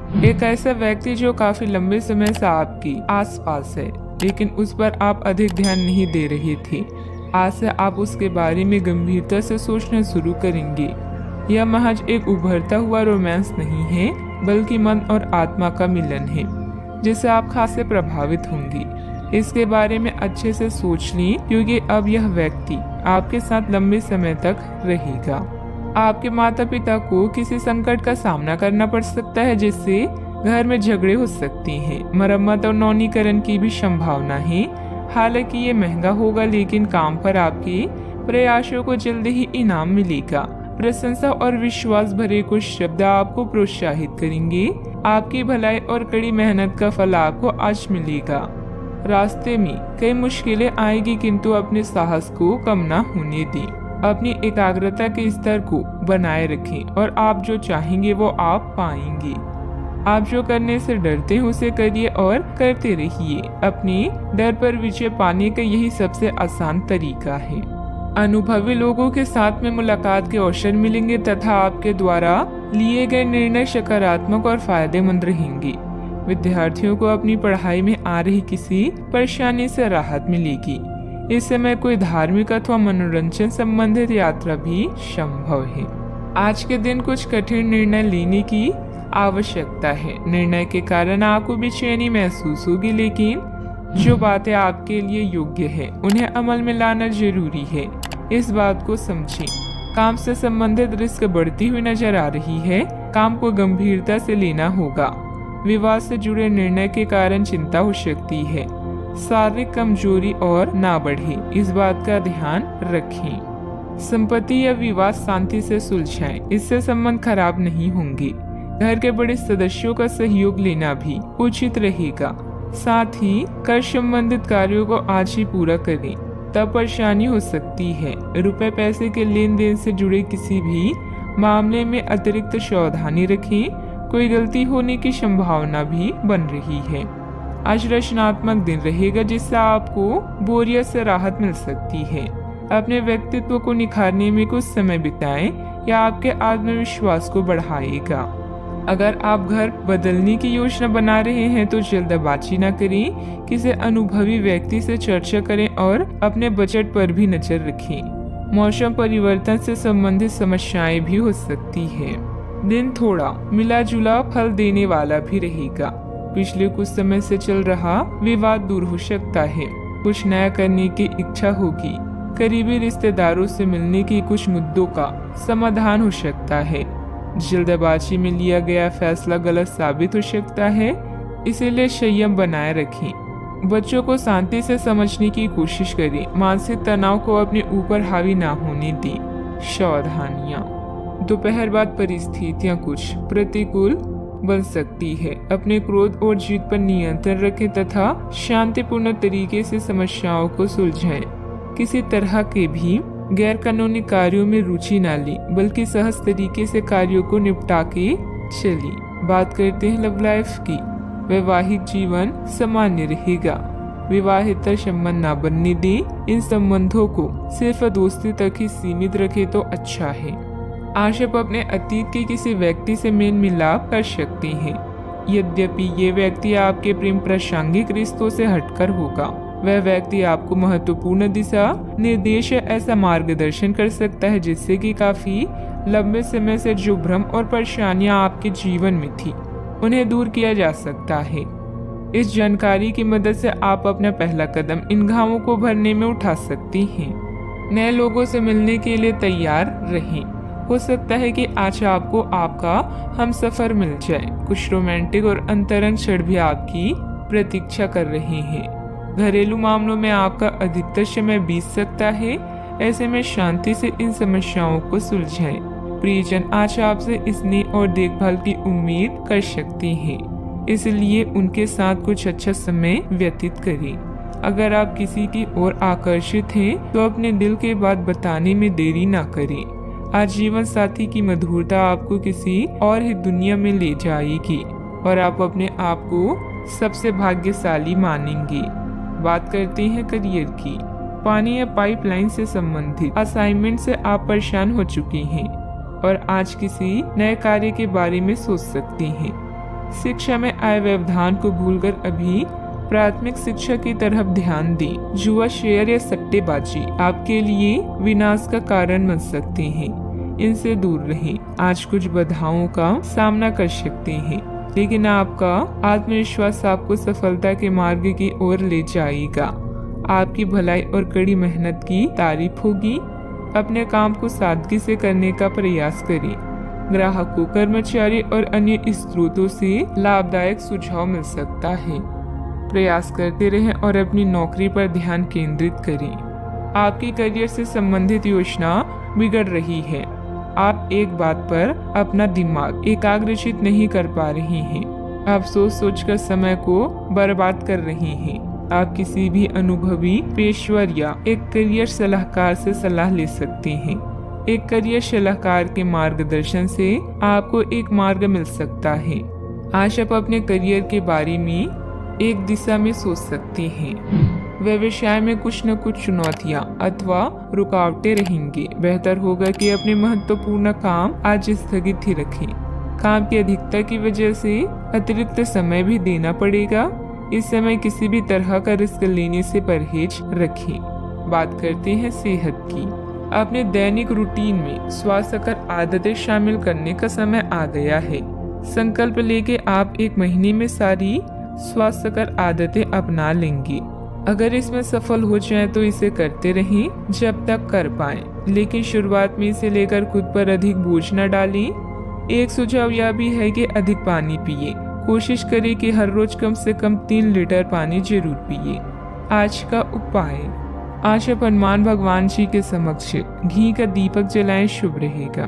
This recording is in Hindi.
एक ऐसा व्यक्ति जो काफी लंबे समय से आपकी आसपास है, लेकिन उस पर आप अधिक ध्यान नहीं दे रहे थे। आज से आप उसके बारे में गंभीरता से सोचना शुरू करेंगे। यह महज एक उभरता हुआ रोमांस नहीं है, बल्कि मन और आत्मा का मिलन है, जिससे आप खासे प्रभावित होंगे। इसके बारे में अच्छे से सोच लें, क्योंकि अब यह व्यक्ति आपके साथ लंबे समय तक रहेगा। आपके माता पिता को किसी संकट का सामना करना पड़ सकता है, जिससे घर में झगड़े हो सकते हैं। मरम्मत और नवीनीकरण की भी संभावना है। हालांकि ये महंगा होगा, लेकिन काम पर आपके प्रयासों को जल्दी ही इनाम मिलेगा। प्रशंसा और विश्वास भरे कुछ शब्द आपको प्रोत्साहित करेंगे। आपकी भलाई और कड़ी मेहनत का फल आपको आज मिलेगा। रास्ते में कई मुश्किलें आएगी, किंतु अपने साहस को कम न होने दें। अपनी एकाग्रता के स्तर को बनाए रखें और आप जो चाहेंगे वो आप पाएंगे। आप जो करने से डरते हैं उसे करिए और करते रहिए। अपने डर पर विजय पाने का यही सबसे आसान तरीका है। अनुभवी लोगों के साथ में मुलाकात के अवसर मिलेंगे तथा आपके द्वारा लिए गए निर्णय सकारात्मक और फायदेमंद रहेंगे। विद्यार्थियों को अपनी पढ़ाई में आ रही किसी परेशानी से राहत मिलेगी। इस समय कोई धार्मिक अथवा मनोरंजन संबंधित यात्रा भी संभव है। आज के दिन कुछ कठिन निर्णय लेने की आवश्यकता है। निर्णय के कारण आपको बेचैनी महसूस होगी, लेकिन जो बातें आपके लिए योग्य है उन्हें अमल में लाना जरूरी है। इस बात को समझें। काम से संबंधित रिस्क बढ़ती हुई नजर आ रही है। काम को गंभीरता से लेना होगा। विवाह से जुड़े निर्णय के कारण चिंता हो सकती है। शारीरिक कमजोरी और ना बढ़े, इस बात का ध्यान रखें। संपत्ति या विवाद शांति से सुलझाएं, इससे संबंध खराब नहीं होंगे। घर के बड़े सदस्यों का सहयोग लेना भी उचित रहेगा। साथ ही कर संबंधित कार्यों को आज ही पूरा करें, तब परेशानी हो सकती है। रुपए पैसे के लेन देन से जुड़े किसी भी मामले में अतिरिक्त सावधानी रखें। कोई गलती होने की संभावना भी बन रही है। आज रचनात्मक दिन रहेगा, जिससे आपको बोरियत से राहत मिल सकती है। अपने व्यक्तित्व को निखारने में कुछ समय बिताएं, यह आपके आत्मविश्वास को बढ़ाएगा। अगर आप घर बदलने की योजना बना रहे हैं तो जल्दबाजी न करें। किसी अनुभवी व्यक्ति से चर्चा करें और अपने बजट पर भी नजर रखें। मौसम परिवर्तन से संबंधित समस्याएं भी हो सकती है। दिन थोड़ा मिला जुला फल देने वाला भी रहेगा। पिछले कुछ समय से चल रहा विवाद दूर हो सकता है। कुछ नया करने की इच्छा होगी। करीबी रिश्तेदारों से मिलने की कुछ मुद्दों का समाधान हो सकता है। जल्दबाजी में लिया गया फैसला गलत साबित हो सकता है, इसीलिए संयम बनाए रखें। बच्चों को शांति से समझने की कोशिश करें। मानसिक तनाव को अपने ऊपर हावी ना होने दें। सावधानियां। दोपहर बाद परिस्थितियां कुछ प्रतिकूल बन सकती है। अपने क्रोध और जिद पर नियंत्रण रखें तथा शांतिपूर्ण तरीके से समस्याओं को सुलझाएं। किसी तरह के भी गैर कानूनी कार्यों में रुचि न लें, बल्कि सहज तरीके से कार्यों को निपटा के चलिए। बात करते हैं लव लाइफ की। वैवाहिक जीवन सामान्य रहेगा। विवाहेतर संबंध न बनने दें। इन संबंधों को सिर्फ दोस्ती तक ही सीमित रखें तो अच्छा है। आज आप अपने अतीत के किसी व्यक्ति से मेल मिलाप कर सकते हैं। यद्यपि ये व्यक्ति आपके प्रेम प्रासंगिक रिश्तों से हटकर होगा। वह व्यक्ति आपको महत्वपूर्ण दिशा निर्देश ऐसा मार्गदर्शन कर सकता है, जिससे कि काफी लंबे समय से जो भ्रम और परेशानियां आपके जीवन में थी उन्हें दूर किया जा सकता है। इस जानकारी की मदद से आप अपना पहला कदम इन घावों को भरने में उठा सकती हैं। नए लोगों से मिलने के लिए तैयार रहें। हो सकता है कि आज आपको आपका हमसफर मिल जाए। कुछ रोमांटिक और अंतरंग क्षण भी आपकी प्रतीक्षा कर रहे हैं। घरेलू मामलों में आपका अधिकतर समय बीत सकता है। ऐसे में शांति से इन समस्याओं को सुलझाएं। प्रियजन आज आपसे स्नेह और देखभाल की उम्मीद कर सकते हैं, इसलिए उनके साथ कुछ अच्छा समय व्यतीत करें। अगर आप किसी की ओर आकर्षित हैं, तो अपने दिल की बात बताने में देरी ना करें। आज जीवन साथी की मधुरता आपको किसी और ही दुनिया में ले जाएगी और आप अपने आप को सबसे भाग्यशाली मानेंगे। बात करते हैं करियर की। पानी या पाइपलाइन से संबंधित असाइनमेंट से आप परेशान हो चुके हैं और आज किसी नए कार्य के बारे में सोच सकते हैं। शिक्षा में आए व्यवधान को भूलकर अभी प्राथमिक शिक्षा की तरफ ध्यान दें। जुआ, शेयर या सट्टेबाजी आपके लिए विनाश का कारण बन सकते हैं, इनसे दूर रहें। आज कुछ बाधाओं का सामना कर सकते हैं, लेकिन आपका आत्मविश्वास आपको सफलता के मार्ग की ओर ले जाएगा। आपकी भलाई और कड़ी मेहनत की तारीफ होगी। अपने काम को सादगी से करने का प्रयास करें। ग्राहकों, कर्मचारी और अन्य स्रोतों से लाभदायक सुझाव मिल सकता है। प्रयास करते रहें और अपनी नौकरी पर ध्यान केंद्रित करें। आपकी करियर से संबंधित योजना बिगड़ रही है। आप एक बात पर अपना दिमाग एकाग्रचित नहीं कर पा रहे हैं। आप सोच कर समय को बर्बाद कर रहे हैं। आप किसी भी अनुभवी पेशवर या एक करियर सलाहकार से सलाह ले सकते हैं। एक करियर सलाहकार के मार्गदर्शन से आपको एक मार्ग मिल सकता है। आज आप अपने करियर के बारे में एक दिशा में सोच सकते हैं। व्यवसाय में कुछ न कुछ चुनौतियां अथवा रुकावटें रहेंगी। बेहतर होगा कि अपने महत्वपूर्ण काम आज स्थगित ही रखें। काम की अधिकता की वजह से अतिरिक्त समय भी देना पड़ेगा। इस समय किसी भी तरह का रिस्क लेने से परहेज रखें। बात करते हैं सेहत की। अपने दैनिक रूटीन में स्वास्थ्यकर आदतें शामिल करने का समय आ गया है। संकल्प लेके आप एक महीने में सारी स्वास्थ्यकर आदतें अपना लेंगे। अगर इसमें सफल हो जाए तो इसे करते रहें जब तक कर पाएं, लेकिन शुरुआत में इसे लेकर खुद पर अधिक बोझ न डालें। एक सुझाव यह भी है कि अधिक पानी पिए। कोशिश करें कि हर रोज कम से कम 3 लीटर पानी जरूर पिए। आज का उपाय, आज आप हनुमान भगवान जी के समक्ष घी का दीपक जलाएं, शुभ रहेगा।